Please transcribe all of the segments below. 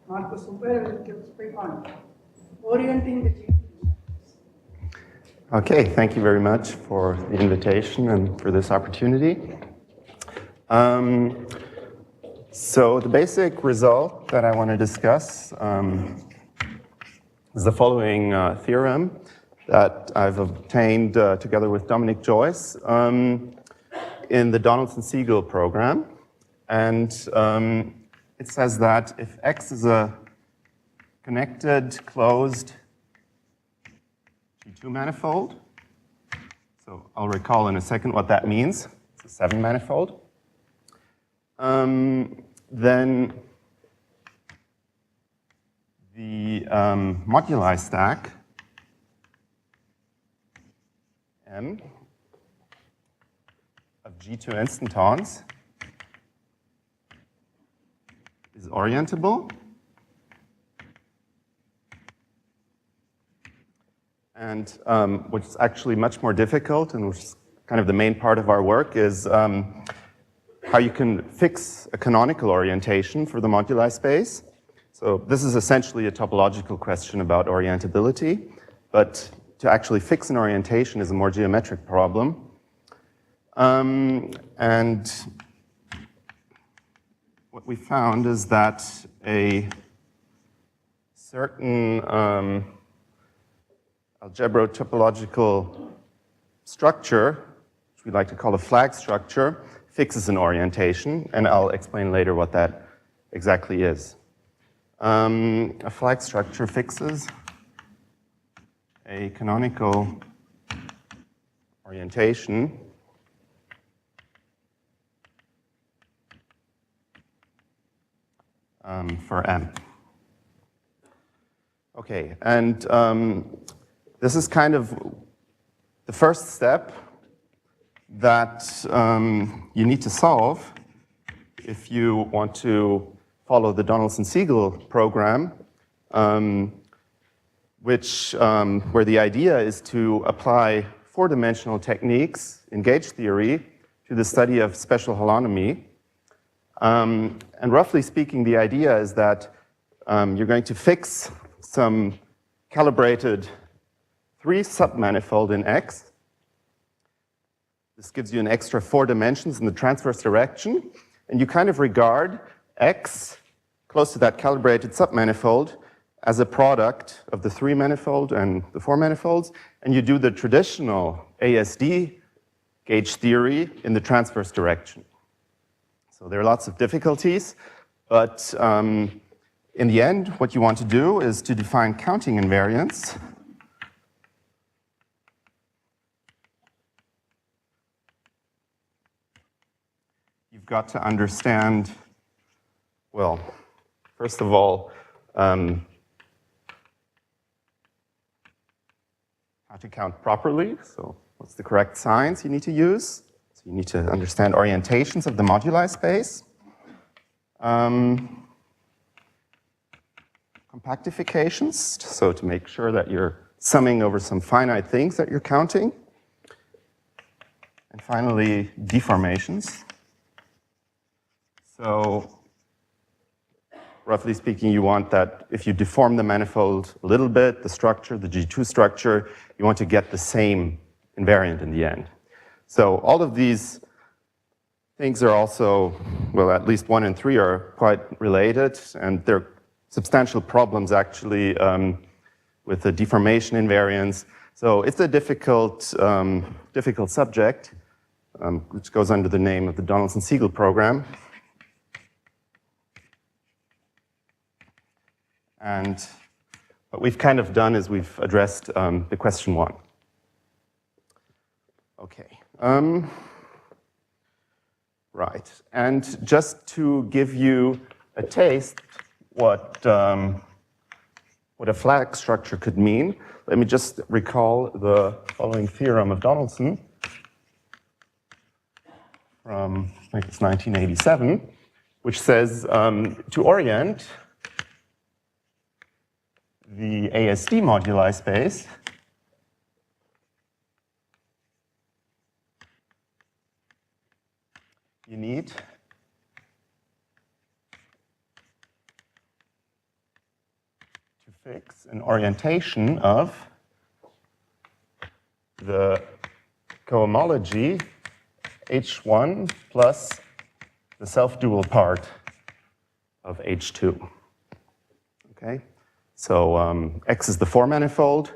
Markus will speak on orienting the G. Okay, thank you very much for the invitation and for this opportunity. So the basic result that I want to discuss is the following theorem that I've obtained together with Dominic Joyce in the Donaldson-Siegel program. And it says that if X is a connected, closed G2 manifold, so I'll recall in a second what that means. It's a 7 manifold. Then the moduli stack M of G2 instantons is orientable. And what's actually much more difficult, and which is kind of the main part of our work, is how you can fix a canonical orientation for the moduli space. So this is essentially a topological question about orientability, but to actually fix an orientation is a more geometric problem. And what we found is that a certain algebraic topological structure, which we like to call a flag structure, fixes an orientation, and I'll explain later what that exactly is. A flag structure fixes a canonical orientation for M. Okay, and this is kind of the first step that you need to solve if you want to follow the Donaldson-Siegel program, where the idea is to apply four-dimensional techniques in gauge theory to the study of special holonomy. And roughly speaking, the idea is that you're going to fix some calibrated 3 submanifold in X. This gives you an extra 4 dimensions in the transverse direction, and you kind of regard X close to that calibrated submanifold as a product of the 3 manifold and the 4 manifolds, and you do the traditional ASD gauge theory in the transverse direction. So there are lots of difficulties, but in the end, what you want to do is to define counting invariance. You've got to understand, well, first of all, how to count properly. So what's the correct signs you need to use? So you need to understand orientations of the moduli space. Compactifications, so to make sure that you're summing over some finite things that you're counting. And finally, deformations. So roughly speaking, you want that if you deform the manifold a little bit, the structure, the G2 structure, you want to get the same invariant in the end. So all of these things are also, well, at least 1 and 3 are quite related, and there are substantial problems actually with the deformation invariance. So it's a difficult, difficult subject, which goes under the name of the Donaldson-Siegel program. And what we've kind of done is we've addressed the question 1. Okay. Right. And just to give you a taste what a flag structure could mean, let me just recall the following theorem of Donaldson from, I think it's 1987, which says to orient the ASD moduli space, you need fix an orientation of the cohomology H1 plus the self-dual part of H2. Okay, so X is the four-manifold,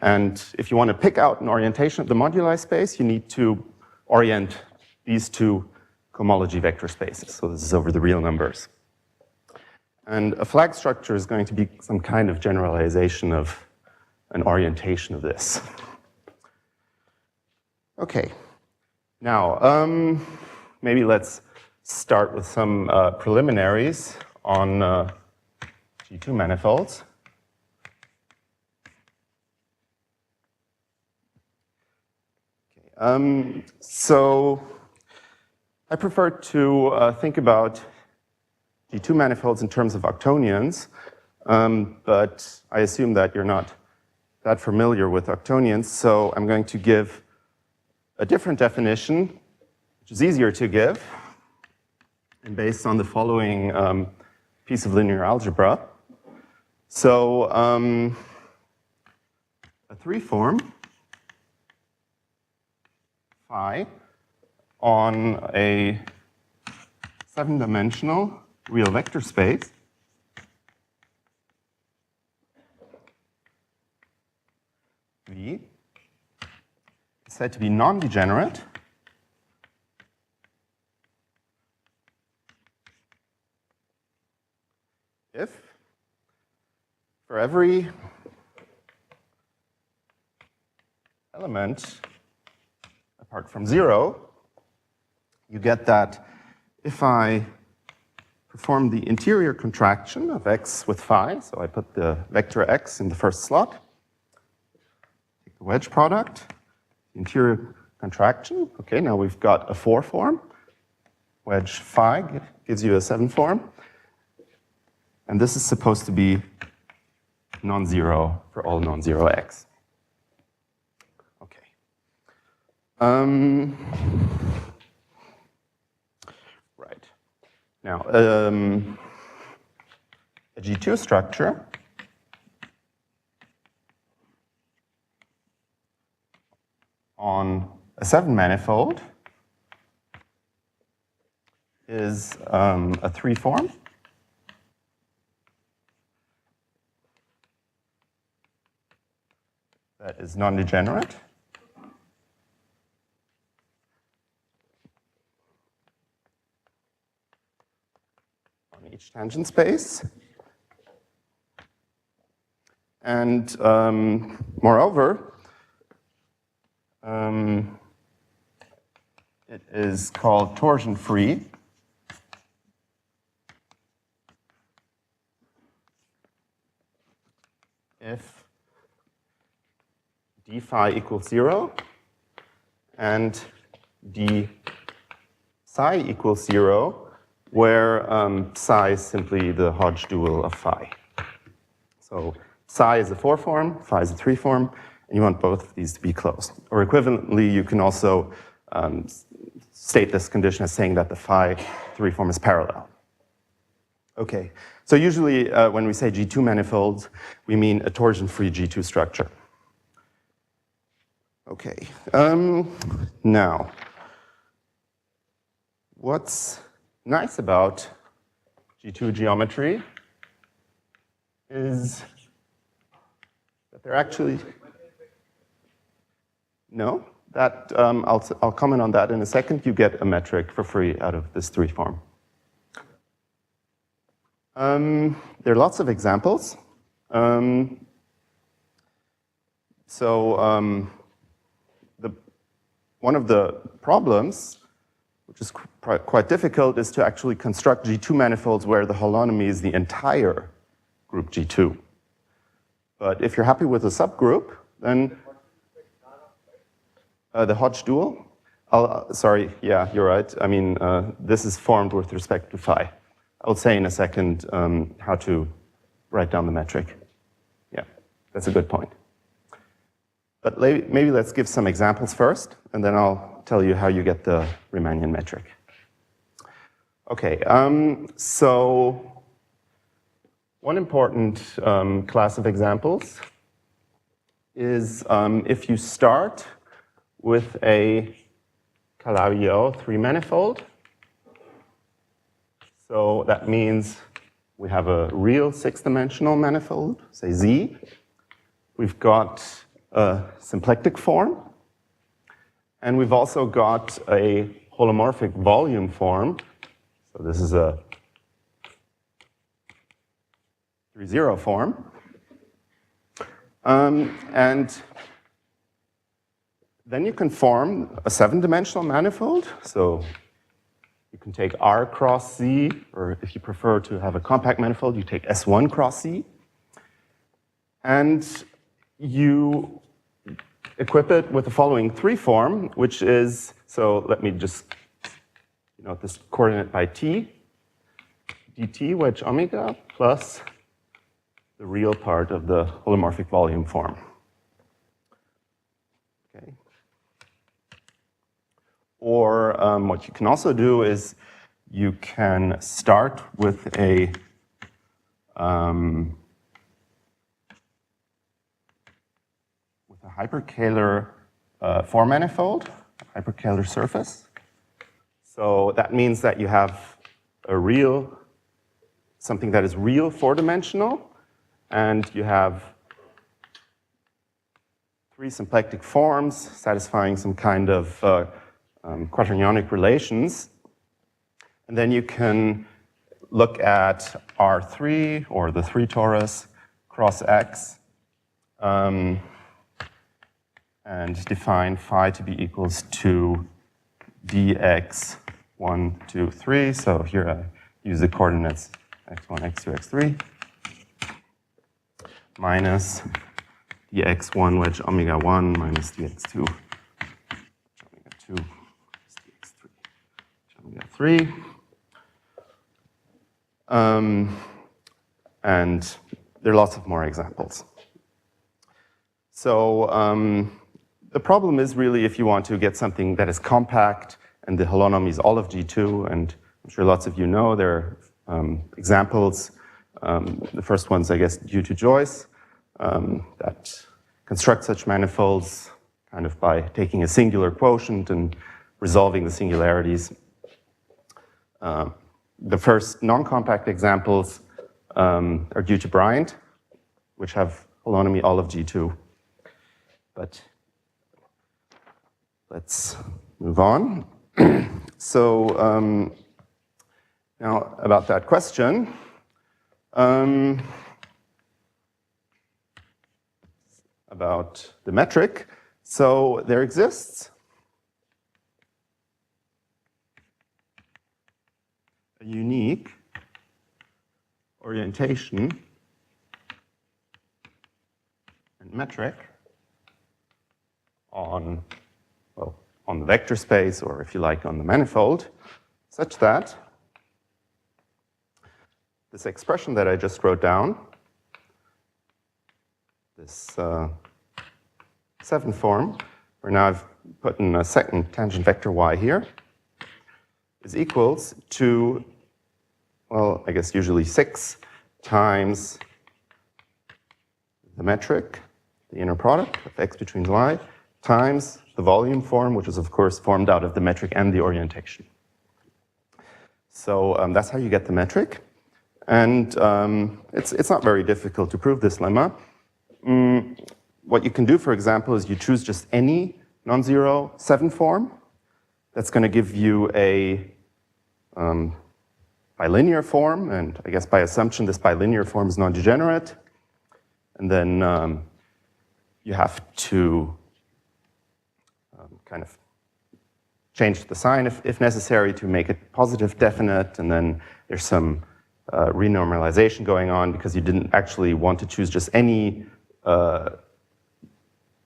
and if you want to pick out an orientation of the moduli space, you need to orient these two cohomology vector spaces. So this is over the real numbers. And a flag structure is going to be some kind of generalization of an orientation of this. Okay, now maybe let's start with some preliminaries on G2 manifolds. Okay, so I prefer to think about G2 manifolds in terms of octonions, but I assume that you're not that familiar with octonions, so I'm going to give a different definition, which is easier to give, and based on the following piece of linear algebra. So a three-form phi on a seven-dimensional real vector space V is said to be non-degenerate if for every element apart from 0, you get that if I perform the interior contraction of X with phi, so I put the vector X in the first slot, take the wedge product, interior contraction, okay, now we've got a 4 form, wedge phi gives you a 7 form, and this is supposed to be non-zero for all non-zero X. Okay. Right. Now, a G2 structure on a 7-manifold is a 3-form. That is non-degenerate. On each tangent space. And moreover, it is called torsion-free. If d phi equals 0 and d psi equals 0, where psi is simply the Hodge dual of phi. So psi is a 4-form, phi is a 3-form, and you want both of these to be closed. Or equivalently, you can also state this condition as saying that the phi 3-form is parallel. Okay, so usually when we say G2 manifolds, we mean a torsion-free G2 structure. Okay, now, what's nice about G2 geometry is that they're actually, no, that I'll comment on that in a second. You get a metric for free out of this 3-form. There are lots of examples. One of the problems, which is quite difficult, is to actually construct G2 manifolds where the holonomy is the entire group G2. But if you're happy with a subgroup, then the Hodge dual, sorry, yeah, you're right. I mean, this is formed with respect to phi. I'll say in a second how to write down the metric. Yeah, that's a good point. But maybe let's give some examples first, and then I'll tell you how you get the Riemannian metric. Okay, so One important class of examples is if you start with a Calabi-Yau 3-manifold. So that means we have a real 6-dimensional manifold, say Z. We've got a symplectic form. And we've also got a holomorphic volume form. So this is a 3-0 form. And then you can form a 7-dimensional manifold. So you can take R cross Z, or if you prefer to have a compact manifold, you take S1 cross Z. And you equip it with the following 3 form, which is, so let me just denote this coordinate by t, dt wedge omega plus the real part of the holomorphic volume form. Okay. Or what you can also do is you can start with a hyperkähler form manifold, hyperkähler surface. So that means that you have a real, something that is real 4-dimensional, and you have 3 symplectic forms satisfying some kind of quaternionic relations. And then you can look at R3, or the 3 torus, cross X, and define phi to be equals to dx 1, 2, 3. So here I use the coordinates x1, x2, x3, minus dx1 wedge omega 1 minus dx2 omega 2 dx3 omega 3. And there are lots of more examples. So the problem is really if you want to get something that is compact and the holonomy is all of G2, and I'm sure lots of you know there are examples. The first one's, I guess, due to Joyce, that construct such manifolds kind of by taking a singular quotient and resolving the singularities. The first non-compact examples are due to Bryant, which have holonomy all of G2. But let's move on. So now about that question. About the metric. So there exists a unique orientation and metric on, well, on the vector space, or if you like, on the manifold, such that this expression that I just wrote down, this 7 form, where now I've put in a second tangent vector y here, is equals to, well, I guess usually 6 times the metric, the inner product of x between y, times the volume form, which is of course formed out of the metric and the orientation. So that's how you get the metric. And it's not very difficult to prove this lemma. What you can do, for example, is you choose just any non-zero 7 form. That's going to give you a bilinear form, and I guess by assumption this bilinear form is non-degenerate. And then you have to kind of change the sign if necessary to make it positive definite, and then there's some renormalization going on because you didn't actually want to choose just any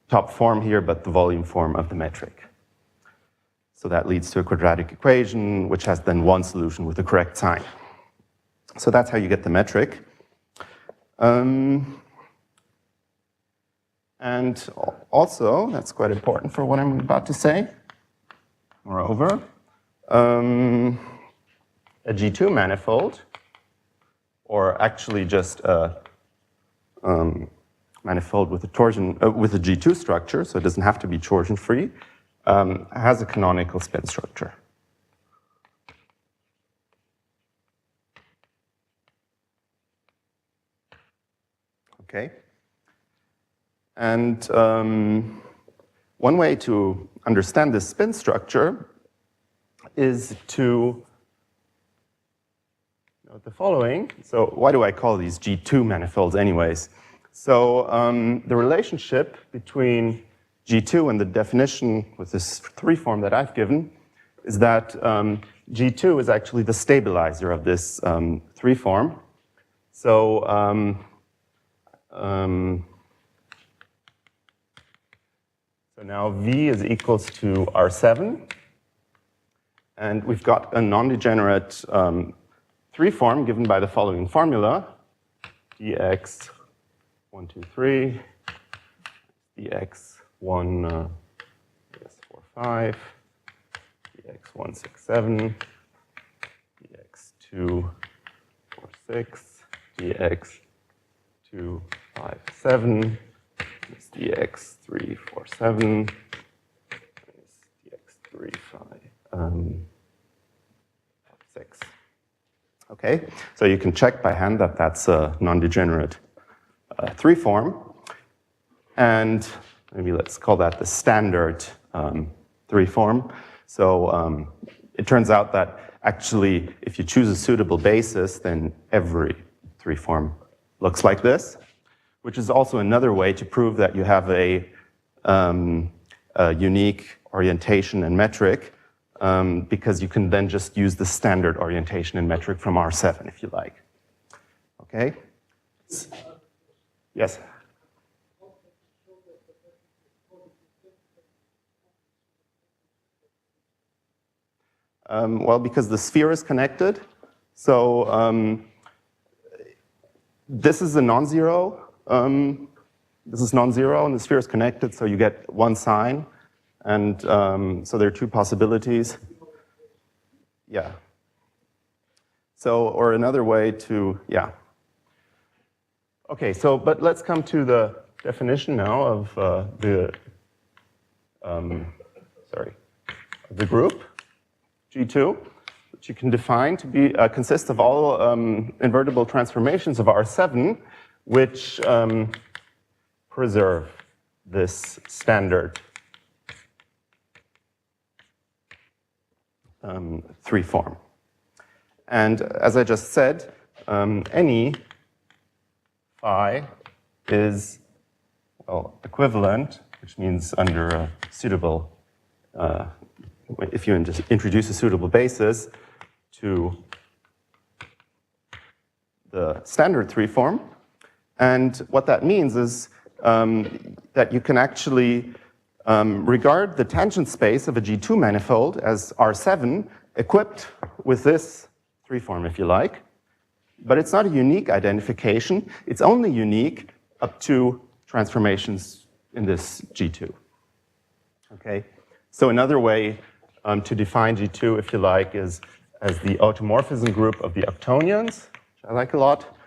top form here, but the volume form of the metric. So that leads to a quadratic equation, which has then one solution with the correct sign. So that's how you get the metric. And also, that's quite important for what I'm about to say. Moreover, a G2 manifold or actually just a manifold with a torsion with a G2 structure, so it doesn't have to be torsion-free, has a canonical spin structure. Okay, and one way to understand this spin structure is to note the following. So why do I call these G2 manifolds anyways? So the relationship between G2 and the definition with this 3 form that I've given is that G2 is actually the stabilizer of this 3 form. So so now V is equals to R7, and we've got a non-degenerate 3 form given by the following formula: dx 1, 2, 3, dx 1, 4, 5, dx 1, 6, 7, dx 2, 4, 6, dx 2, 5, 7, is dx 3, 4, 7, is dx 3, 5, 6. Okay, so you can check by hand that that's a non-degenerate 3 form, and maybe let's call that the standard 3 form. So it turns out that actually, if you choose a suitable basis, then every 3 form looks like this, which is also another way to prove that you have a unique orientation and metric, because you can then just use the standard orientation and metric from R7 if you like. Okay? Yes? Well, because the sphere is connected. So this is a non-zero. This is non-zero, and the sphere is connected, so you get one sign. And so there are 2 possibilities. Yeah. So, or another way to, yeah. Okay, so, but let's come to the definition now of the group, G2, which you can define to be, consist of all invertible transformations of R7, which preserve this standard 3 form. And as I just said, any phi is, well, equivalent, which means under a suitable, if you introduce a suitable basis to the standard 3 form. And what that means is that you can actually regard the tangent space of a G2 manifold as R7 equipped with this 3 form, if you like. But it's not a unique identification. It's only unique up to transformations in this G2. Okay? So another way to define G2, if you like, is as the automorphism group of the octonions, which I like a lot.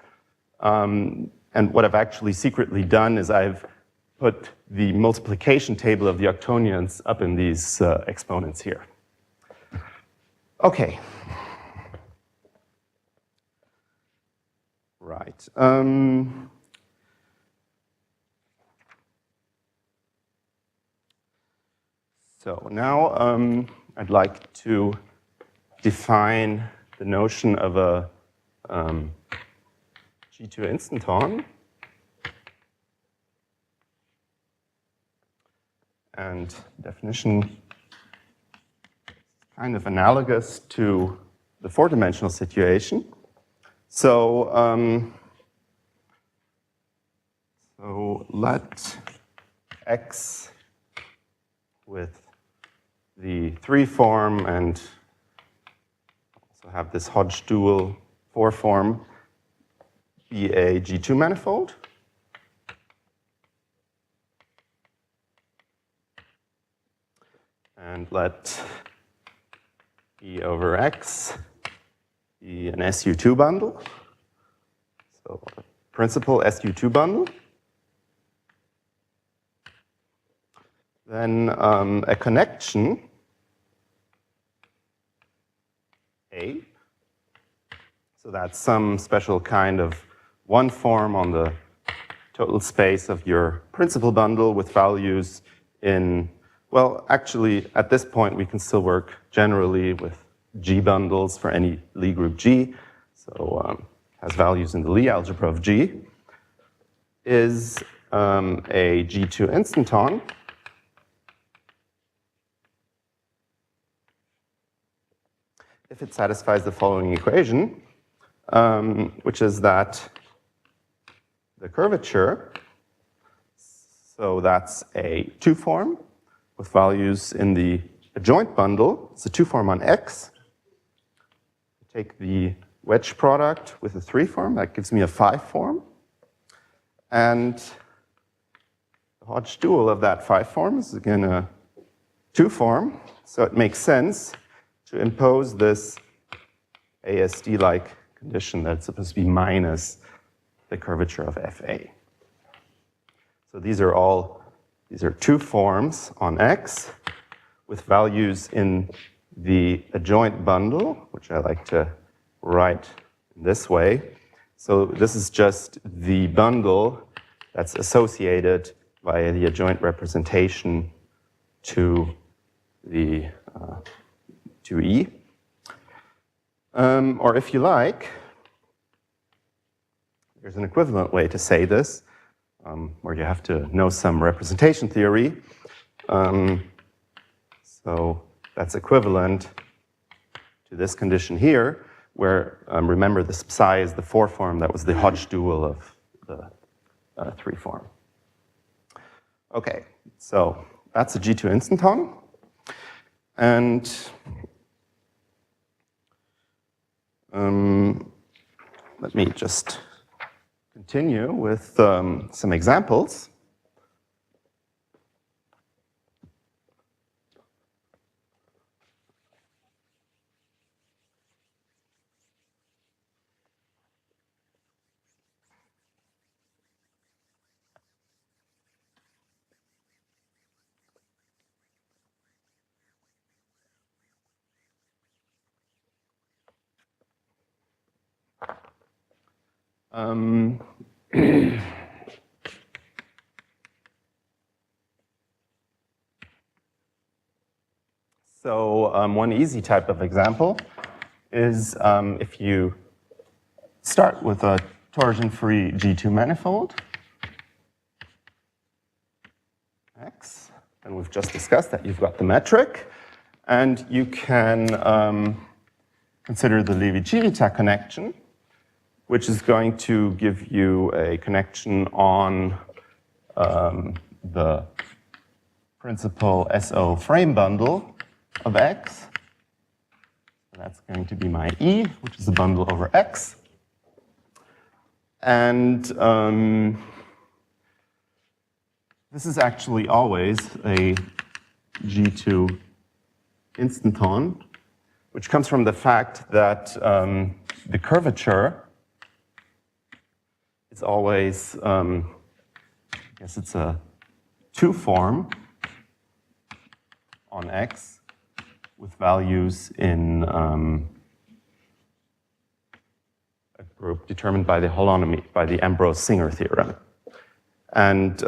And what I've actually secretly done is I've put the multiplication table of the octonions up in these exponents here. Okay. Right. So now I'd like to define the notion of a G2 instanton. And definition is kind of analogous to the 4-dimensional situation. So, so let X with the 3 form and also have this Hodge dual 4 form be a G2 manifold. And let E over X be an SU2 bundle. So principal SU2 bundle. Then a connection A. So that's some special kind of one form on the total space of your principal bundle with values in, well, actually, at this point, we can still work generally with G bundles for any Lie group G. So has values in the Lie algebra of G. Is a G2 instanton. If it satisfies the following equation, which is that the curvature, so that's a 2 form with values in the adjoint bundle. It's a 2 form on X. Take the wedge product with a 3 form, that gives me a 5 form. And the Hodge dual of that 5 form is again a 2 form, so it makes sense to impose this ASD-like condition that's supposed to be minus the curvature of FA. So these are 2 forms on X with values in the adjoint bundle, which I like to write this way. So this is just the bundle that's associated via the adjoint representation to the 2E. Or if you like, there's an equivalent way to say this, where you have to know some representation theory. So that's equivalent to this condition here, where, remember, the psi is the 4 form. That was the Hodge dual of the 3 form. Okay, so that's a G2 instanton. And let me just continue with some examples. So one easy type of example is if you start with a torsion-free G2 manifold, X, and we've just discussed that you've got the metric, and you can consider the Levi-Civita connection, which is going to give you a connection on the principal SO frame bundle of X. So that's going to be my E, which is a bundle over X. And this is actually always a G2 instanton, which comes from the fact that the curvature is always, I guess it's a 2 form on X with values in a group determined by the holonomy, by the Ambrose-Singer theorem. And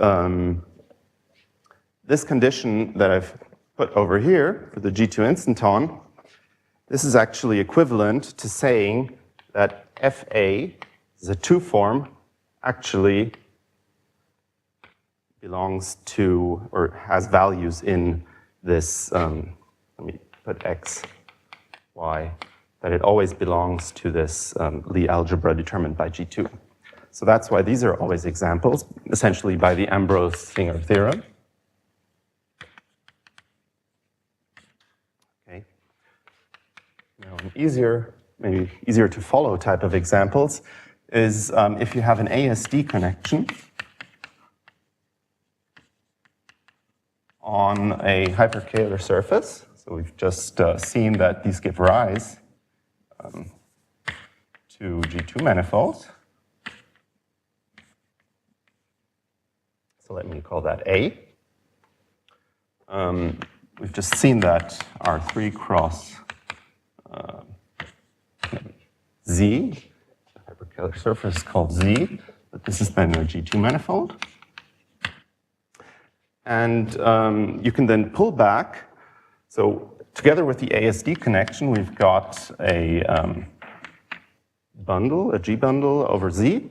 this condition that I've put over here for the G2 instanton, this is actually equivalent to saying that FA is a 2 form actually belongs to, or has values in this, let me put X, Y, that it always belongs to this Lie algebra determined by G2. So that's why these are always examples, essentially by the Ambrose-Singer theorem. Okay. Now an easier, maybe easier to follow type of examples is if you have an ASD connection on a hyperkähler surface. So we've just seen that these give rise to G2 manifolds. So let me call that A. We've just seen that R3 cross Z, the hyperkähler surface is called Z, but this is then a G2 manifold. And you can then pull back. So together with the ASD connection, we've got a bundle, a G bundle over Z.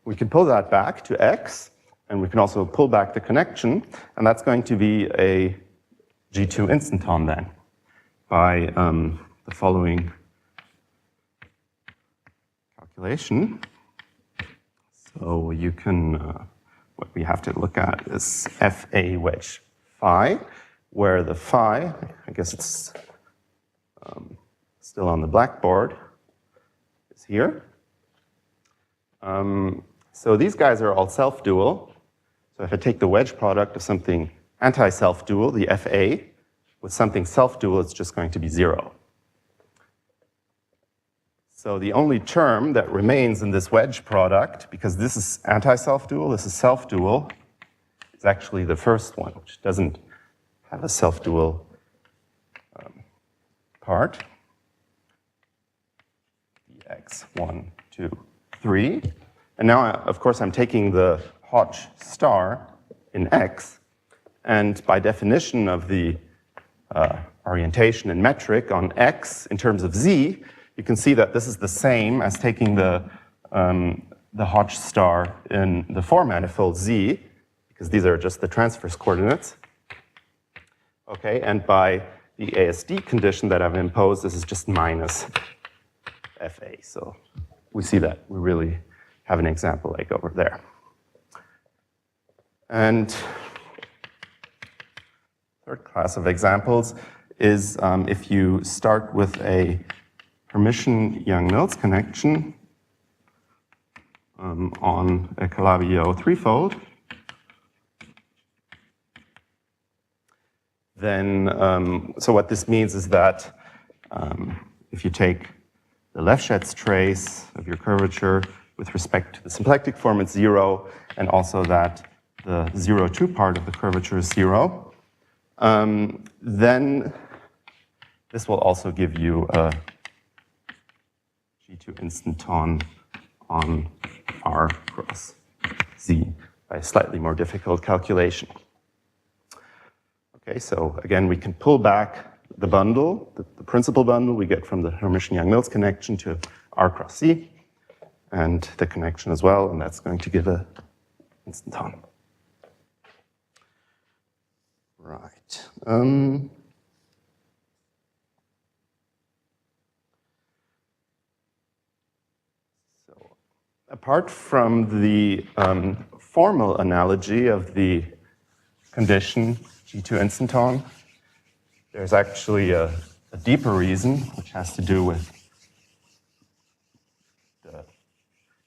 We can pull that back to X, and we can also pull back the connection, and that's going to be a G2 instanton then by the following calculation. So you can, what we have to look at is FA wedge phi, where the phi, I guess it's still on the blackboard, is here. So these guys are all self-dual. So if I take the wedge product of something anti-self-dual, the FA, with something self-dual, it's just going to be 0. So the only term that remains in this wedge product, because this is anti-self-dual, this is self-dual, is actually the first one, which doesn't have a self-dual part. X, 1, 2, 3. And now, of course, I'm taking the Hodge star in X, and by definition of the orientation in metric on X in terms of Z, you can see that this is the same as taking the Hodge star in the 4-manifold Z, because these are just the transverse coordinates. Okay, and by the ASD condition that I've imposed, this is just minus FA. So we see that we really have an example like over there. And third class of examples is if you start with a Hermitian Young-Mills connection on a Calabi-Yau threefold, then, so what this means is that if you take the Lefschetz trace of your curvature with respect to the symplectic form, it's 0, and also that the 0,2 part of the curvature is 0, then this will also give you a G2 instanton on R cross Z by a slightly more difficult calculation. Okay, so again, we can pull back the bundle, the principal bundle we get from the Hermitian Young-Mills connection to R cross Z, and the connection as well, and that's going to give a instanton. Right. So apart from the formal analogy of the condition G2 instanton, there's actually a deeper reason, which has to do with the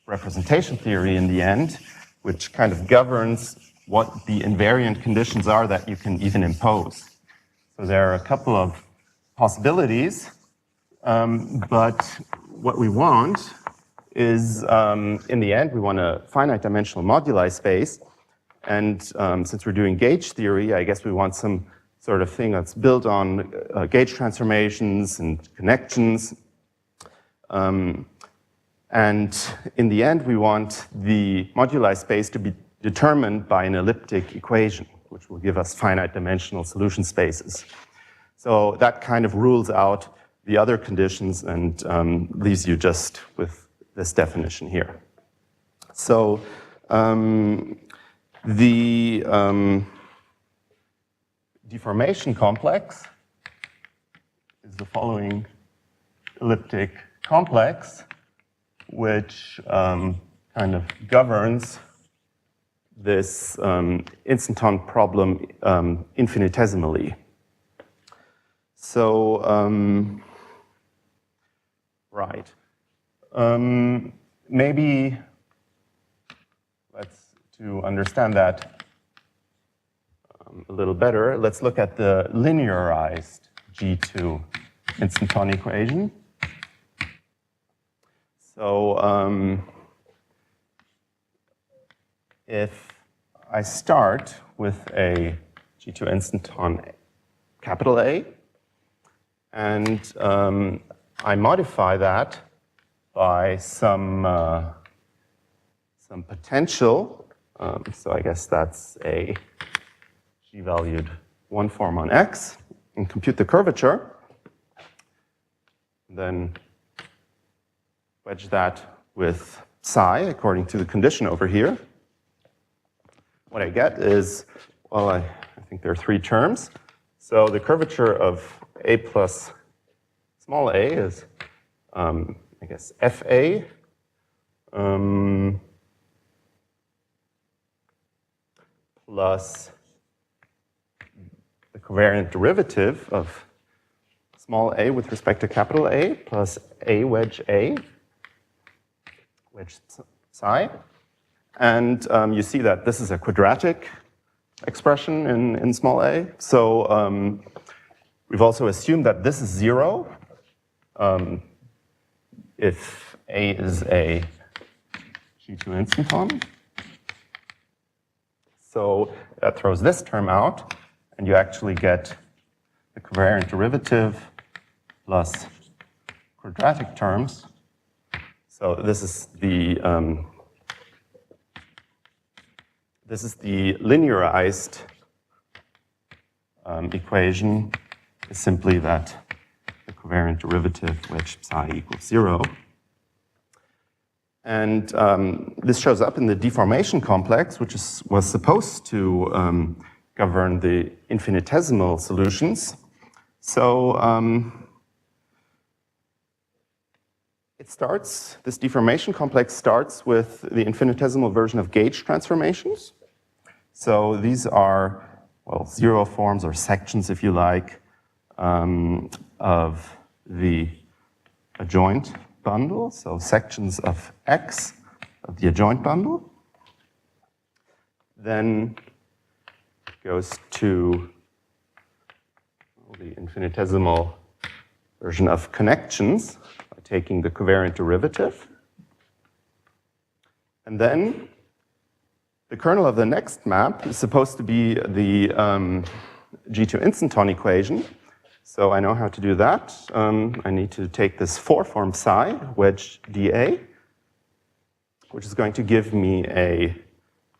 representation theory in the end, which kind of governs what the invariant conditions are that you can even impose. So there are a couple of possibilities, but what we want is, in the end, we want a finite dimensional moduli space. And since we're doing gauge theory, I guess we want some sort of thing that's built on gauge transformations and connections. And in the end, we want the moduli space to be determined by an elliptic equation, which will give us finite dimensional solution spaces. So that kind of rules out the other conditions and leaves you just with this definition here. So the deformation complex is the following elliptic complex, which kind of governs this instanton problem infinitesimally. So, right. Maybe to understand that a little better, let's look at the linearized G2 instanton equation. So if I start with a G2 instanton capital A, and I modify that by some potential. So I guess that's a G-valued one form on X, and compute the curvature. Then wedge that with psi according to the condition over here. What I get is, well, I think there are three terms. So the curvature of A plus small a is, I guess, FA plus the covariant derivative of small a with respect to capital A plus A, wedge psi. And you see that this is a quadratic expression in small a. So we've also assumed that this is 0 if A is a G2 instanton. So that throws this term out, and you actually get the covariant derivative plus quadratic terms. So this is the linearized equation. Is simply that the covariant derivative wedge psi equals 0. And this shows up in the deformation complex, which was supposed to govern the infinitesimal solutions. So this deformation complex starts with the infinitesimal version of gauge transformations. So these are, well, zero forms or sections, if you like, of the adjoint bundle, so sections of X of the adjoint bundle. Then goes to the infinitesimal version of connections by taking the covariant derivative. And then the kernel of the next map is supposed to be the G2 instanton equation. So I know how to do that. I need to take this 4-form psi, wedge dA, which is going to give me a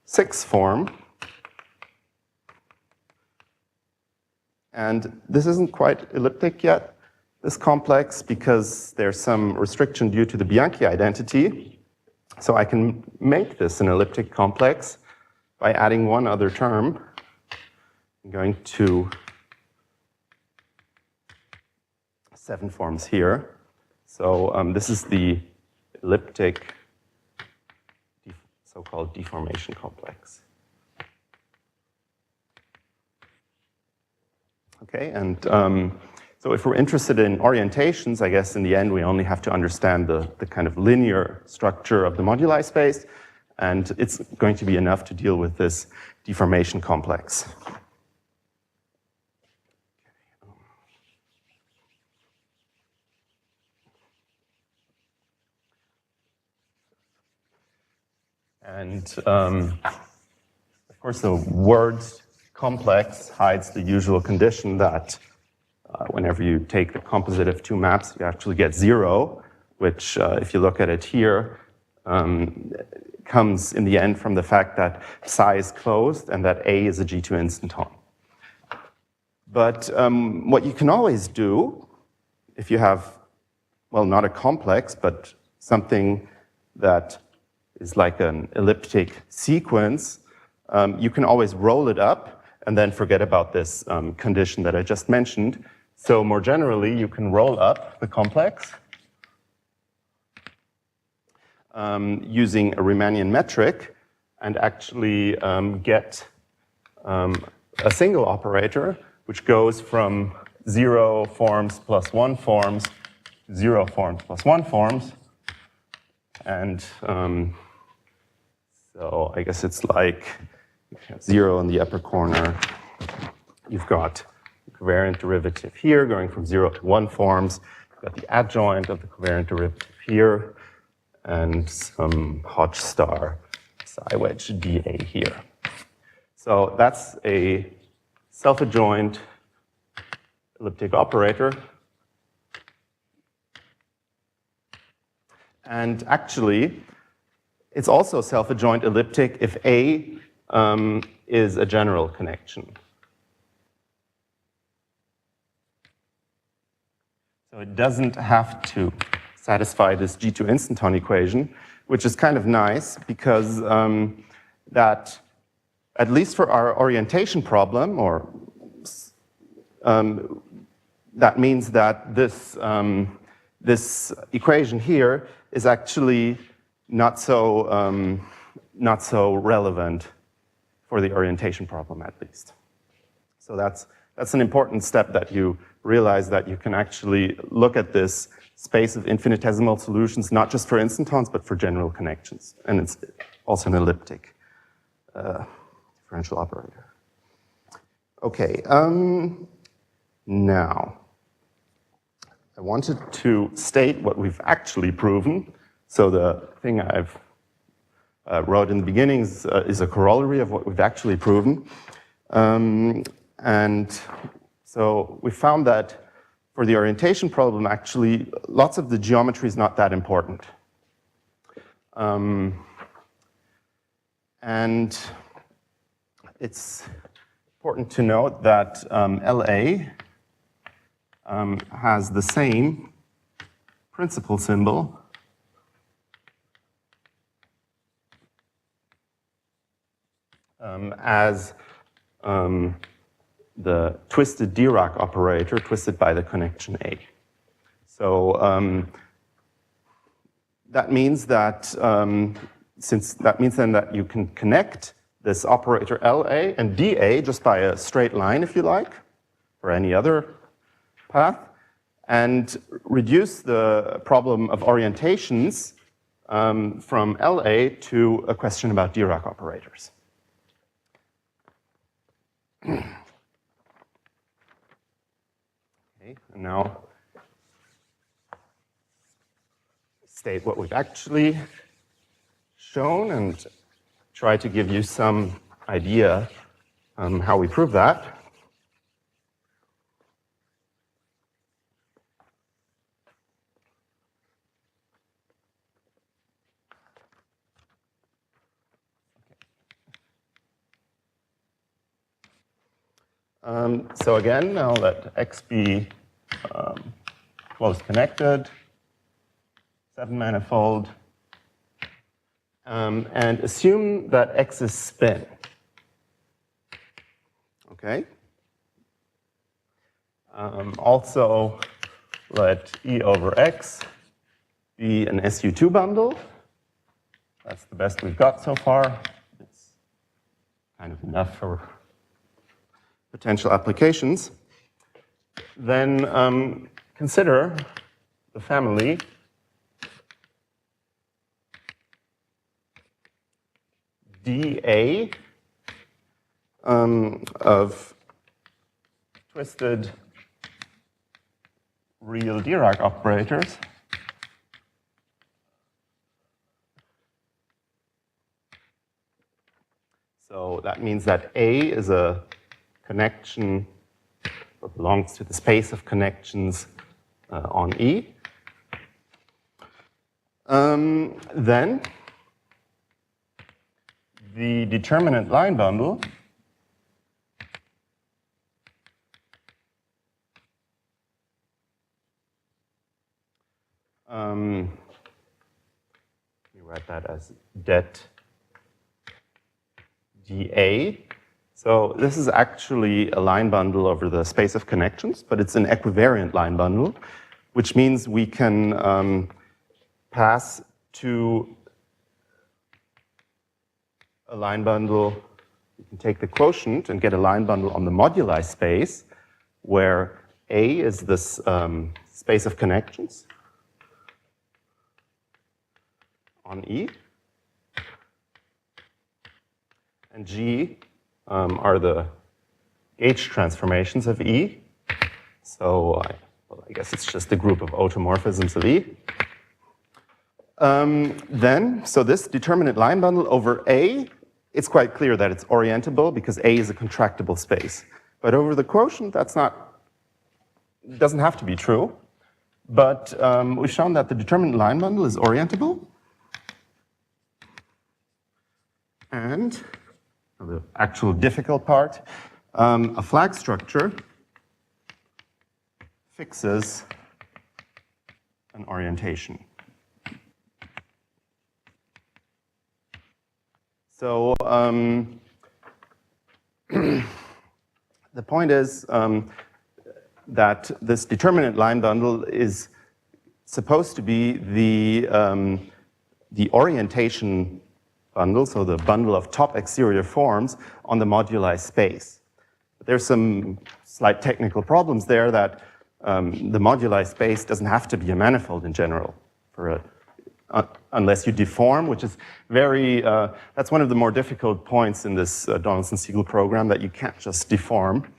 6-form. And this isn't quite elliptic yet, this complex, because there's some restriction due to the Bianchi identity. So I can make this an elliptic complex by adding one other term. I'm going to 7 forms here. So this is the elliptic so-called deformation complex. Okay, and so if we're interested in orientations, I guess in the end we only have to understand the kind of linear structure of the moduli space, and it's going to be enough to deal with this deformation complex. And of course, the word complex hides the usual condition that whenever you take the composite of two maps, you actually get 0, which, if you look at it here, comes in the end from the fact that psi is closed and that A is a G2 instanton. But what you can always do, if you have, well, not a complex, but something that is like an elliptic sequence, you can always roll it up and then forget about this condition that I just mentioned. So more generally, you can roll up the complex using a Riemannian metric and actually get a single operator which goes from 0 forms plus 1 forms to 0 forms plus 1 forms. And so I guess it's like you have 0 in the upper corner. You've got the covariant derivative here going from 0 to 1 forms. You've got the adjoint of the covariant derivative here, and some Hodge star psi wedge dA here. So that's a self-adjoint elliptic operator. And actually, it's also self-adjoint elliptic if A is a general connection. So it doesn't have to satisfy this G2 instanton equation, which is kind of nice because that, at least for our orientation problem, or that means that this, this equation here is actually not so relevant for the orientation problem, at least. So that's an important step, that you realize that you can actually look at this space of infinitesimal solutions, not just for instantons, but for general connections. And it's also an elliptic differential operator. Okay, now, I wanted to state what we've actually proven. So the thing I've wrote in the beginning is a corollary of what we've actually proven. And so we found that for the orientation problem, actually, lots of the geometry is not that important. And it's important to note that LA has the same principal symbol as the twisted Dirac operator, twisted by the connection A. So that means that, since that means then that you can connect this operator LA and DA just by a straight line, if you like, or any other path, and reduce the problem of orientations from LA to a question about Dirac operators. Okay, and now state what we've actually shown and try to give you some idea how we prove that. So again, now let X be close connected, 7-manifold, and assume that X is spin. Okay. Also, let E over X be an SU2 bundle. That's the best we've got so far. It's kind of enough for potential applications. Then consider the family dA of twisted real Dirac operators so that means that A is a connection or belongs to the space of connections on E. Then the determinant line bundle you write that as det dA. So this is actually a line bundle over the space of connections, but it's an equivariant line bundle, which means we can pass to a line bundle. You can take the quotient and get a line bundle on the moduli space, where A is this space of connections on E, and G are the gauge transformations of E. So well, I guess it's just a group of automorphisms of E. So this determinant line bundle over A it's quite clear that it's orientable because A is a contractible space. But over the quotient, that's not, doesn't have to be true. But we've shown that the determinant line bundle is orientable. And the actual difficult part, a flag structure fixes an orientation. So the point is that this determinant line bundle is supposed to be the orientation bundle, so the bundle of top exterior forms on the moduli space. But there's some slight technical problems there that the moduli space doesn't have to be a manifold in general for unless you deform, which is very, that's one of the more difficult points in this Donaldson-Siegel program, that you can't just deform.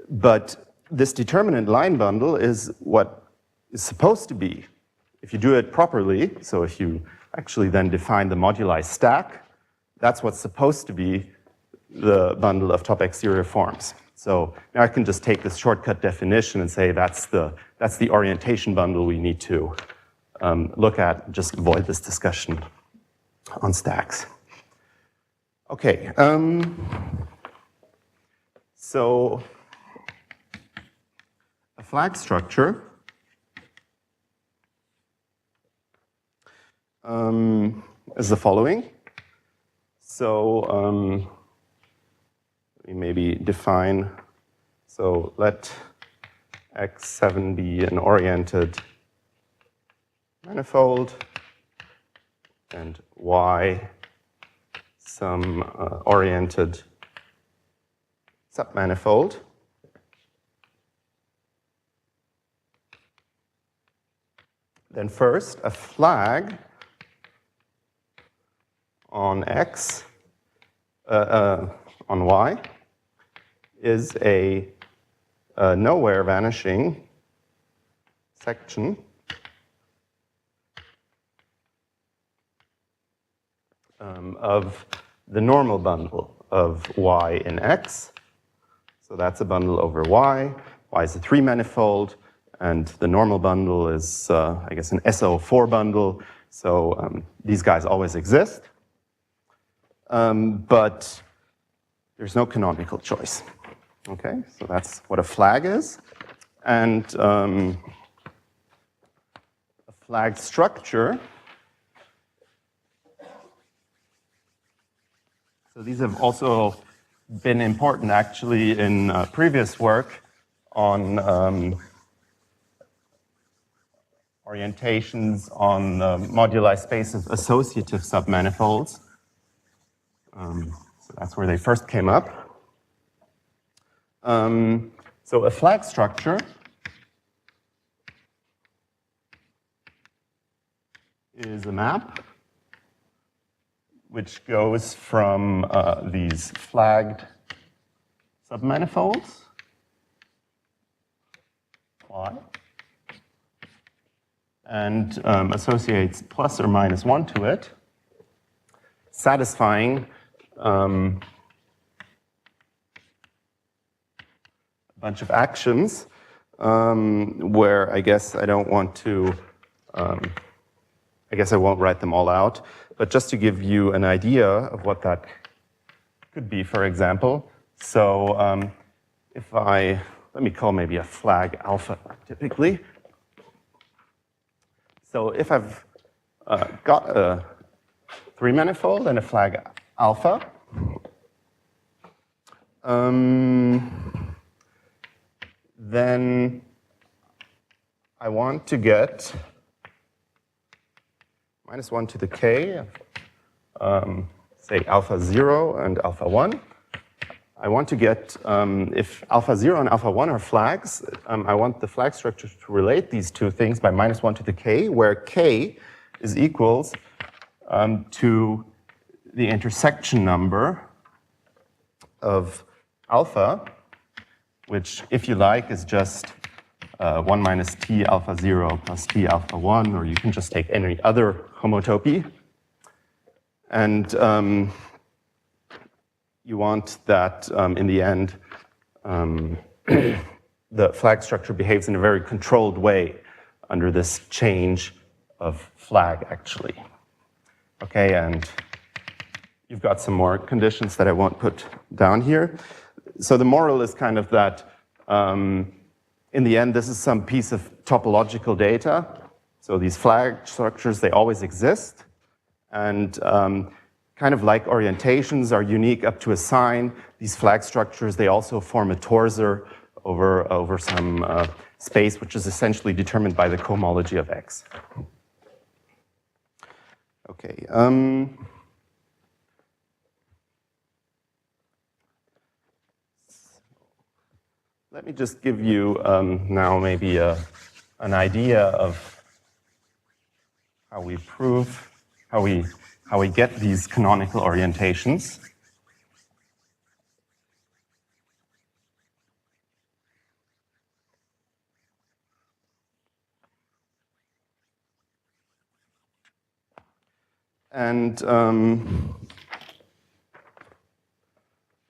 But this determinant line bundle is what is supposed to be, if you do it properly, so if you actually then define the moduli stack, that's what's supposed to be the bundle of top exterior forms. So now I can just take this shortcut definition and say that's the orientation bundle we need to look at, just avoid this discussion on stacks. Okay, so a flag structure is the following. So we maybe define, so let X7 be an oriented manifold and Y some oriented submanifold. Then first, a flag on X, on Y, is a nowhere vanishing section of the normal bundle of Y in X. So that's a bundle over Y. Y is a 3-manifold, and the normal bundle is, I guess, an SO4 bundle. So these guys always exist. But there's no canonical choice. Okay, so that's what a flag is. And a flag structure, so these have also been important actually in previous work on orientations on the moduli space of associative submanifolds. So that's where they first came up. So a flag structure is a map which goes from these flagged submanifolds, Y, and associates plus or minus 1 to it, satisfying a bunch of actions where I guess I don't want to, I guess I won't write them all out, but just to give you an idea of what that could be, for example. So if let me call maybe a flag alpha typically. So if I've got a 3-manifold and a flag alpha, then I want to get minus 1 to the k, say alpha 0 and alpha 1. I want to get, if alpha 0 and alpha 1 are flags, I want the flag structure to relate these two things by minus 1 to the k, where k is equals to the intersection number of alpha, which, if you like, is just 1 minus t alpha 0 plus t alpha 1, or you can just take any other homotopy. And you want that, in the end, the flag structure behaves in a very controlled way under this change of flag, actually. Okay, and you've got some more conditions that I won't put down here. So the moral is kind of that, in the end, this is some piece of topological data. So these flag structures, they always exist. And kind of like orientations are unique up to a sign, these flag structures, they also form a torsor over some space, which is essentially determined by the cohomology of X. Okay. Let me just give you now maybe an idea of how we prove, how we get these canonical orientations. And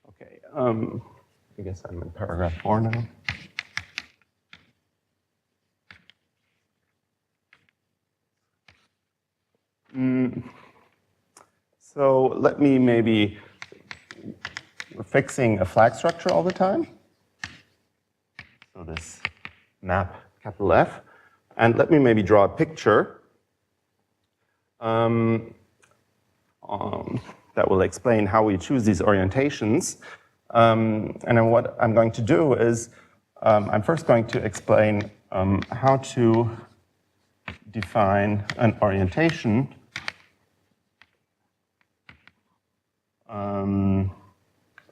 okay, I guess I'm in paragraph 4 now. So let me maybe, we're fixing a flag structure all the time. So this map capital F. And let me maybe draw a picture that will explain how we choose these orientations. And then what I'm going to do is, I'm first going to explain how to define an orientation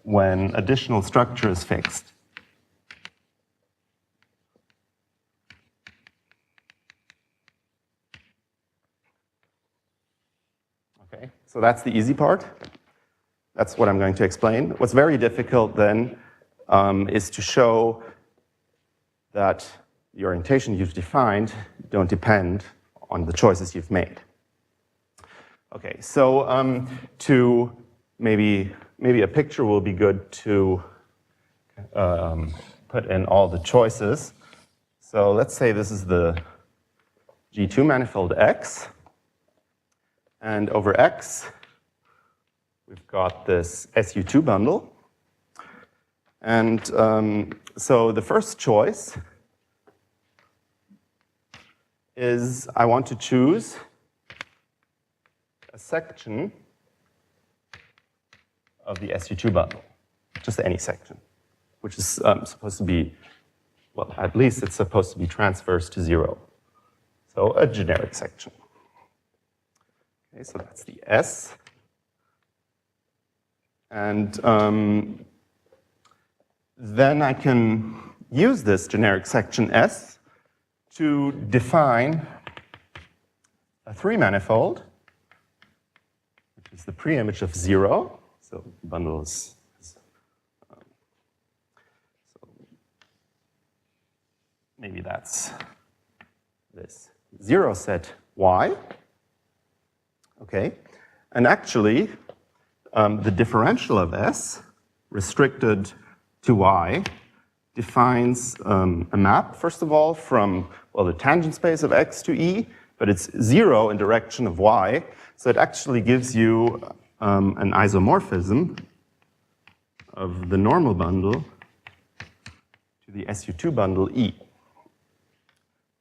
when additional structure is fixed. Okay, so that's the easy part. That's what I'm going to explain. What's very difficult then is to show that the orientation you've defined don't depend on the choices you've made. Okay, so to maybe a picture will be good to put in all the choices. So let's say this is the G2 manifold X, and over X we've got this SU2 bundle. And so the first choice is I want to choose a section of the SU2 bundle, just any section, which is supposed to be, well, at least it's supposed to be transverse to 0. So a generic section. Okay, so that's the S. And then I can use this generic section S to define a 3-manifold, which is the preimage of 0. So bundle is so maybe that's this 0 set Y. Okay, and actually, the differential of S, restricted to Y, defines a map, first of all, from, well, the tangent space of X to E, but it's 0 in direction of Y, so it actually gives you an isomorphism of the normal bundle to the SU2 bundle E.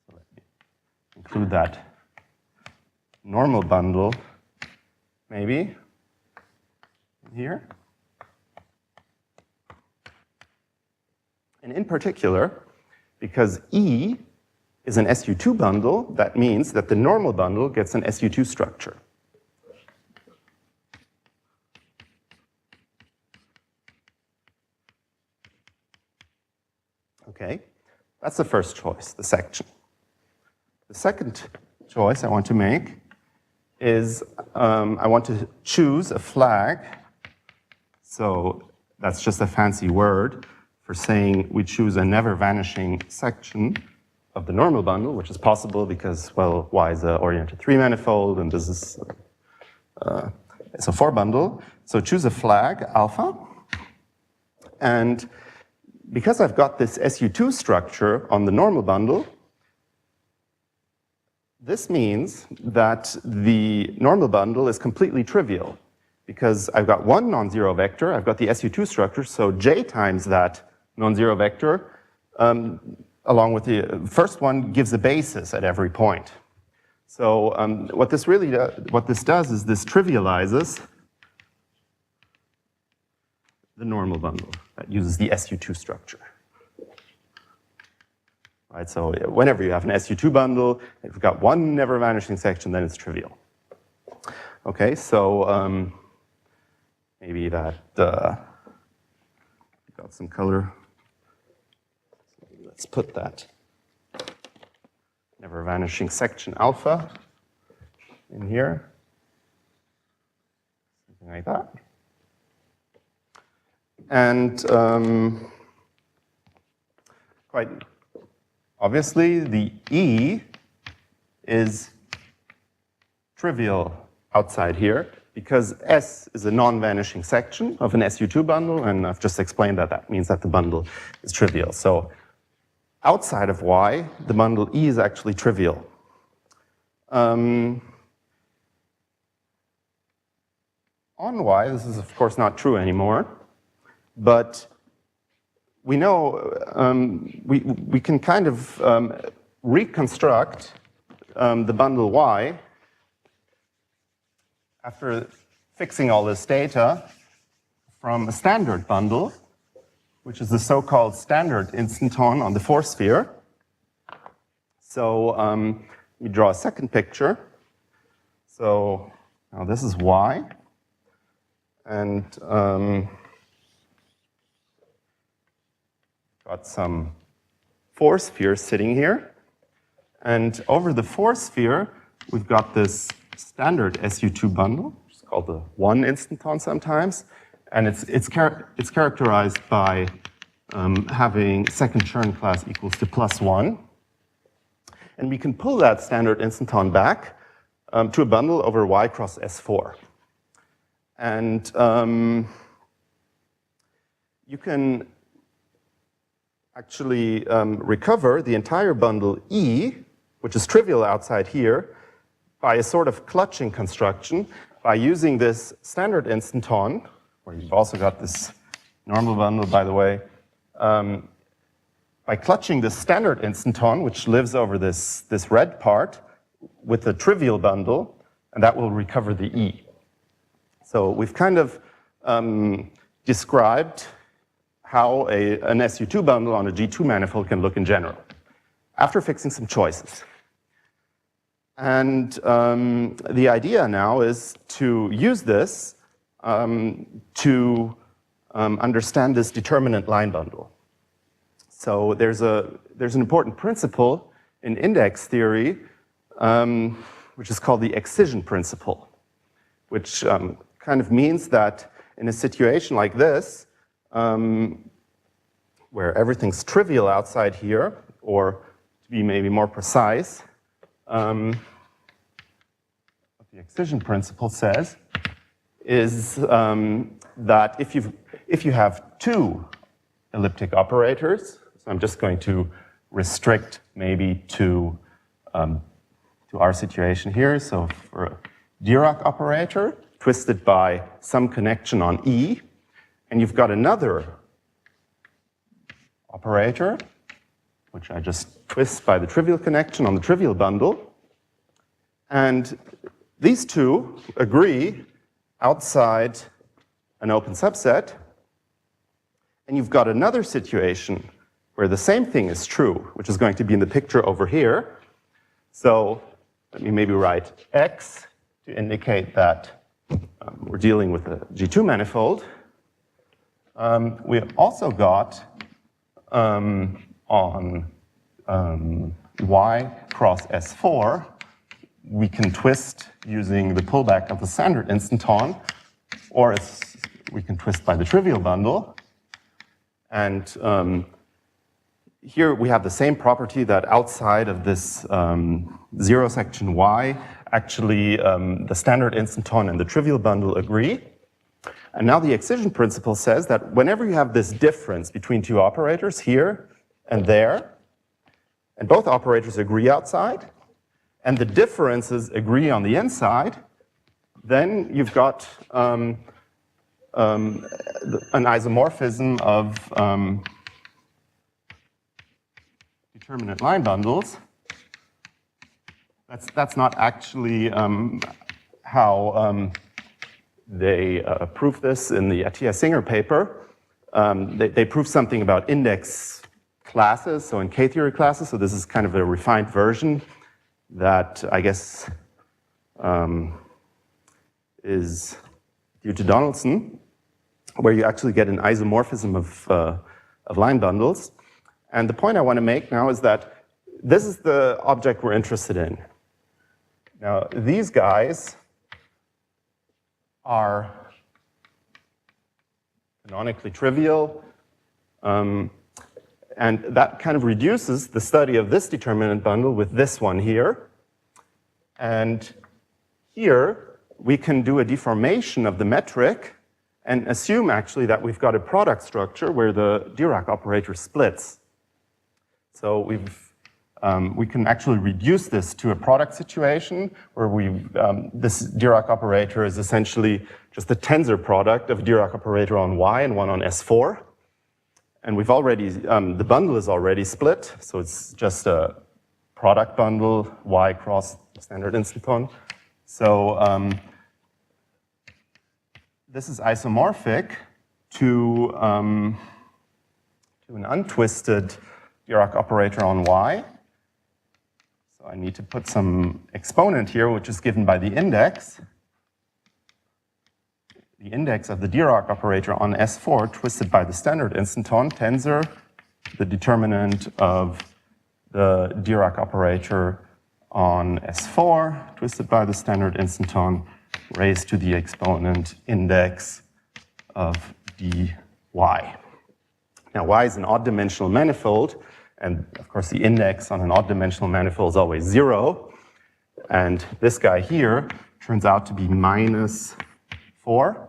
So let me include that normal bundle, maybe, here. And in particular, because E is an SU2 bundle, that means that the normal bundle gets an SU2 structure. Okay, that's the first choice, the section. The second choice I want to make is I want to choose a flag. So that's just a fancy word for saying we choose a never vanishing section of the normal bundle, which is possible because, well, Y is an oriented 3-manifold, and this is SO4 bundle. So choose a flag, alpha. And because I've got this SU2 structure on the normal bundle, this means that the normal bundle is completely trivial. Because I've got one non-zero vector, I've got the SU2 structure, so j times that non-zero vector, along with the first one, gives a basis at every point. So what this does is this trivializes the normal bundle that uses the SU2 structure. Right, so whenever you have an SU2 bundle, if you've got one never vanishing section, then it's trivial. Okay, so maybe that got some color. Let's put that never vanishing section alpha in here, something like that. And quite obviously, the E is trivial outside here because S is a non-vanishing section of an SU2 bundle, and I've just explained that that means that the bundle is trivial. So outside of Y, the bundle E is actually trivial. On Y, this is of course not true anymore, but we know we can kind of reconstruct the bundle Y after fixing all this data from a standard bundle, which is the so-called standard instanton on the 4-sphere. So we draw a second picture. So now this is Y, and got some 4-spheres sitting here. And over the 4-sphere, we've got this standard SU2 bundle, which is called the 1 instanton sometimes. And it's characterized by having second Chern class equals to +1. And we can pull that standard instanton back to a bundle over Y cross S4. And you can actually recover the entire bundle E, which is trivial outside here, by a sort of clutching construction by using this standard instanton, where you've also got this normal bundle, by the way, by clutching this standard instanton, which lives over this red part, with a trivial bundle, and that will recover the E. So we've kind of described how an SU2 bundle on a G2 manifold can look in general, after fixing some choices. And the idea now is to use this to understand this determinant line bundle. So there's an important principle in index theory, which is called the excision principle, which kind of means that in a situation like this, where everything's trivial outside here, or to be maybe more precise, what the excision principle says is that if you have two elliptic operators, so I'm just going to restrict maybe to our situation here. So for a Dirac operator, twisted by some connection on E, and you've got another operator, which I just twist by the trivial connection on the trivial bundle. And these two agree outside an open subset. And you've got another situation where the same thing is true, which is going to be in the picture over here. So let me maybe write X to indicate that we're dealing with a G2 manifold. We have also got on Y cross S4, we can twist using the pullback of the standard instanton, or we can twist by the trivial bundle. And here we have the same property that outside of this zero section Y, actually the standard instanton and the trivial bundle agree. And now the excision principle says that whenever you have this difference between two operators here and there, and both operators agree outside, and the differences agree on the inside, then you've got an isomorphism of determinate line bundles. That's not actually how they prove this in the Atiyah-Singer paper. They prove something about index classes, so in K-theory classes, so this is kind of a refined version that I guess is due to Donaldson, where you actually get an isomorphism of line bundles. And the point I want to make now is that this is the object we're interested in. Now, these guys are canonically trivial, and that kind of reduces the study of this determinant bundle with this one here. And here, we can do a deformation of the metric and assume actually that we've got a product structure where the Dirac operator splits. So we can actually reduce this to a product situation where this Dirac operator is essentially just the tensor product of a Dirac operator on Y and one on S4. And we've already, the bundle is already split, so it's just a product bundle, Y cross standard instanton. So this is isomorphic to an untwisted Dirac operator on Y. So I need to put some exponent here, which is given by the index. The index of the Dirac operator on S4 twisted by the standard instanton tensor, the determinant of the Dirac operator on S4 twisted by the standard instanton raised to the exponent index of dy. Now, Y is an odd-dimensional manifold, and of course the index on an odd-dimensional manifold is always 0. And this guy here turns out to be minus 4.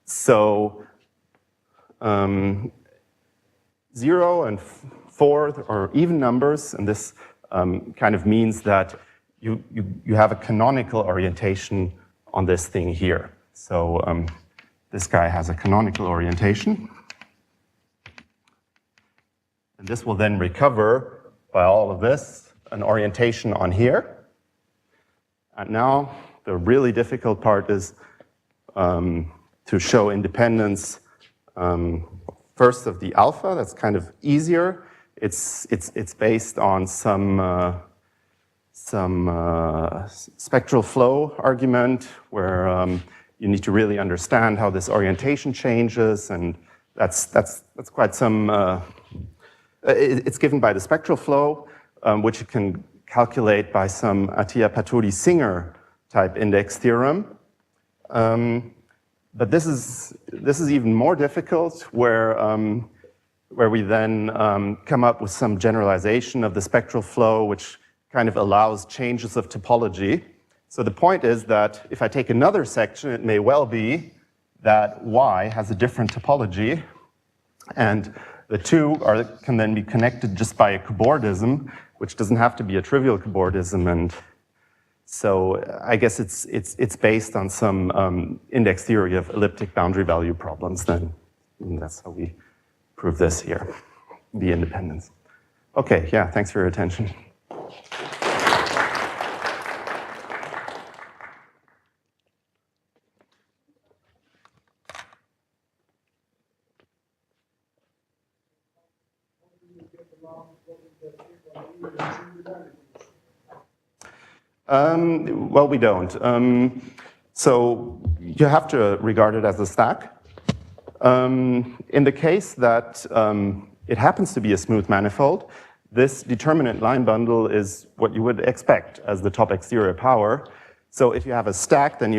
So 0 and 4 are even numbers, and this kind of means that you have a canonical orientation on this thing here. So this guy has a canonical orientation. And this will then recover, by all of this, an orientation on here. And now the really difficult part is to show independence first of the alpha. That's kind of easier. It's based on some spectral flow argument where you need to really understand how this orientation changes, and that's quite some. It's given by the spectral flow, which you can calculate by some Atiyah-Paturi-Singer type index theorem. But this is even more difficult, where we then come up with some generalization of the spectral flow, which kind of allows changes of topology. So the point is that if I take another section, it may well be that Y has a different topology, and the two can then be connected just by a cobordism, which doesn't have to be a trivial cobordism. And so I guess it's based on some index theory of elliptic boundary value problems then. And that's how we prove this here, the independence. Okay, yeah, thanks for your attention. Well, we don't. So you have to regard it as a stack. In the case that it happens to be a smooth manifold, this determinant line bundle is what you would expect as the top exterior power. So if you have a stack, then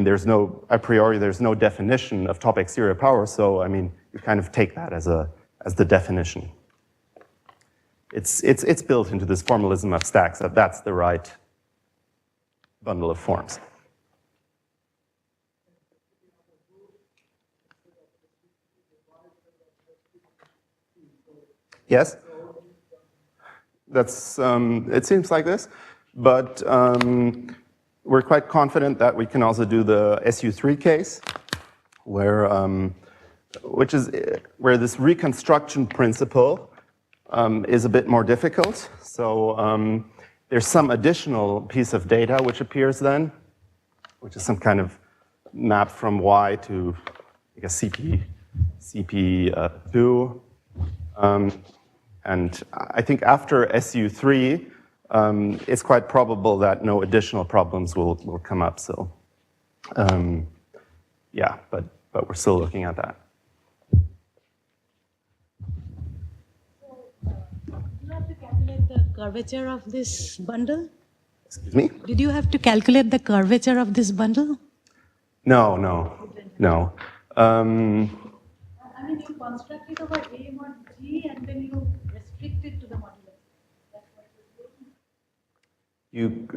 there's no, a priori, there's no definition of top exterior power. So, you kind of take that as the definition. It's built into this formalism of stacks that that's the right bundle of forms. Yes? That's, it seems like this, but we're quite confident that we can also do the SU3 case, where, which is where this reconstruction principle is a bit more difficult. So there's some additional piece of data which appears then, which is some kind of map from Y to, I guess, CP2. And I think after SU3, it's quite probable that no additional problems will come up. So, yeah, but we're still looking at that. You have to calculate the curvature of this bundle? Excuse me? Did you have to calculate the curvature of this bundle? No, no, no. I mean, you construct it over A mod G and then you restrict it to the modulus. That's what you're doing. You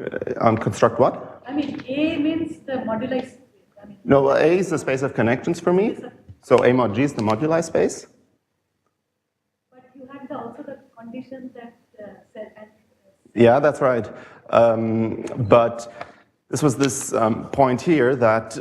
construct what? I mean, A means the moduli space. I mean, No, A is the space of connections for me. So A mod G is the moduli space. but you had also the condition that said. Yeah, that's right. But this was this point here that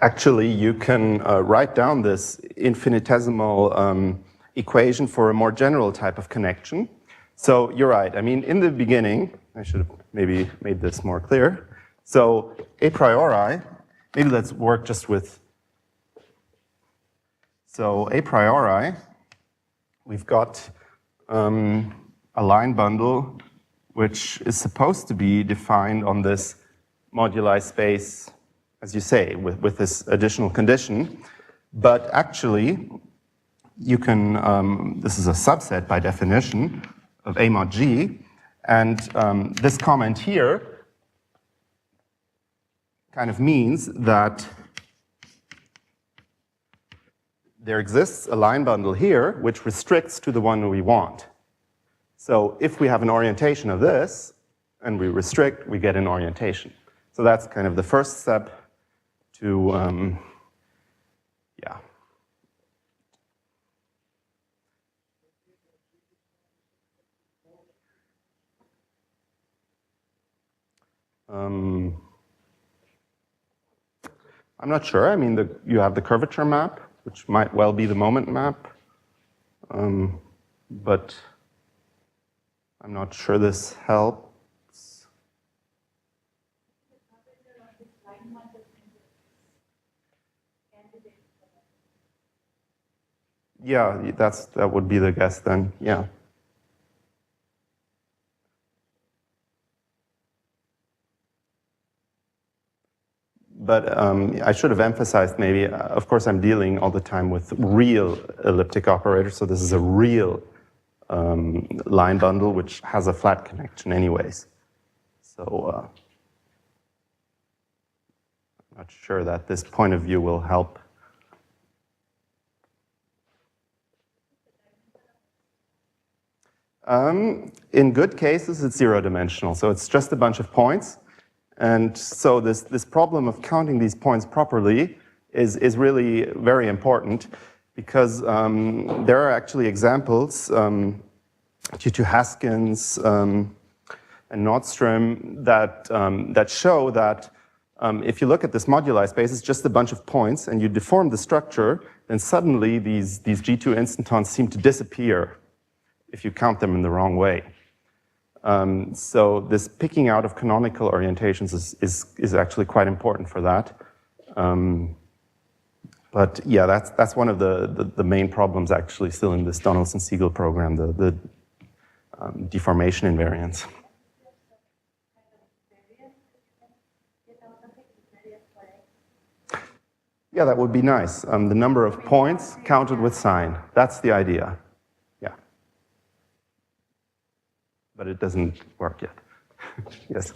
actually you can write down this infinitesimal equation for a more general type of connection. So you're right. I mean, in the beginning, I should have maybe made this more clear. So a priori, maybe let's work just with, so a priori, we've got a line bundle which is supposed to be defined on this moduli space, as you say, with this additional condition. But actually, you can, this is a subset by definition of A mod G, and this comment here kind of means that there exists a line bundle here which restricts to the one we want. So if we have an orientation of this, and we restrict, we get an orientation. So that's kind of the first step to, yeah. I'm not sure. I mean, you have the curvature map, which might well be the moment map, but I'm not sure this helps. Yeah, that would be the guess then, yeah. But I should have emphasized maybe, of course I'm dealing all the time with real elliptic operators, so this is a real line bundle which has a flat connection anyways. So I'm not sure that this point of view will help. In good cases, it's zero-dimensional, so it's just a bunch of points. And so this problem of counting these points properly is really very important, because there are actually examples due to Haskins and Nordstrom that show that if you look at this moduli space, it's just a bunch of points, and you deform the structure, then suddenly these G2 instantons seem to disappear if you count them in the wrong way. So this picking out of canonical orientations is actually quite important for that. But yeah, that's one of the main problems actually still in this Donaldson-Siegel program, the deformation invariance. Yeah, that would be nice. The number of points counted with sign. That's the idea. Yeah. But it doesn't work yet. Yes.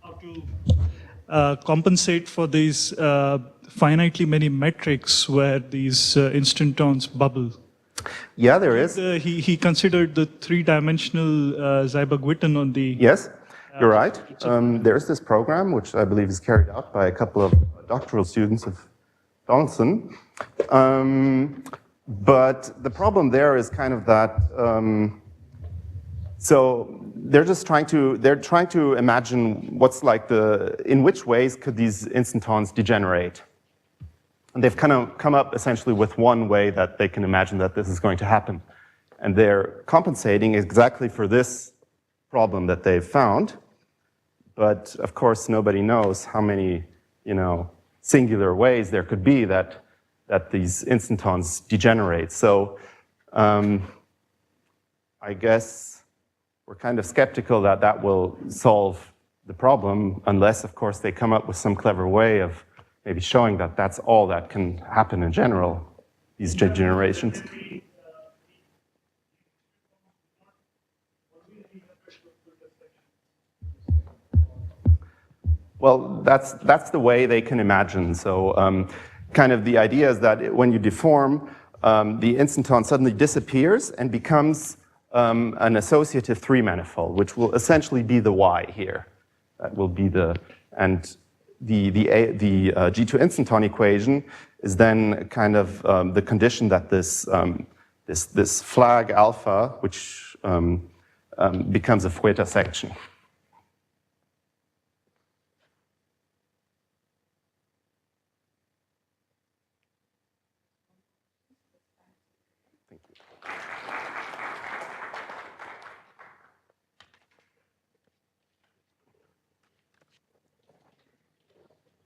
How to compensate for these finitely many metrics where these instantons bubble? Yeah, there is. He considered the three-dimensional Zeiberg-Witten on the... Yes, you're right. There is this program, which I believe is carried out by a couple of doctoral students of Donaldson. But the problem there is kind of that, so they're trying to imagine what's like in which ways could these instantons degenerate. And they've kind of come up essentially with one way that they can imagine that this is going to happen. And they're compensating exactly for this problem that they've found. But of course, nobody knows how many, singular ways there could be that these instantons degenerate. So I guess we're kind of skeptical that that will solve the problem, unless, of course, they come up with some clever way of maybe showing that that's all that can happen in general, these degenerations. Well, that's the way they can imagine. So kind of the idea is that when you deform, the instanton suddenly disappears and becomes an associative three-manifold, which will essentially be the Y here. That will be and the G2 instanton equation is then kind of the condition that this flag alpha, which becomes a Fueta section. Thank you.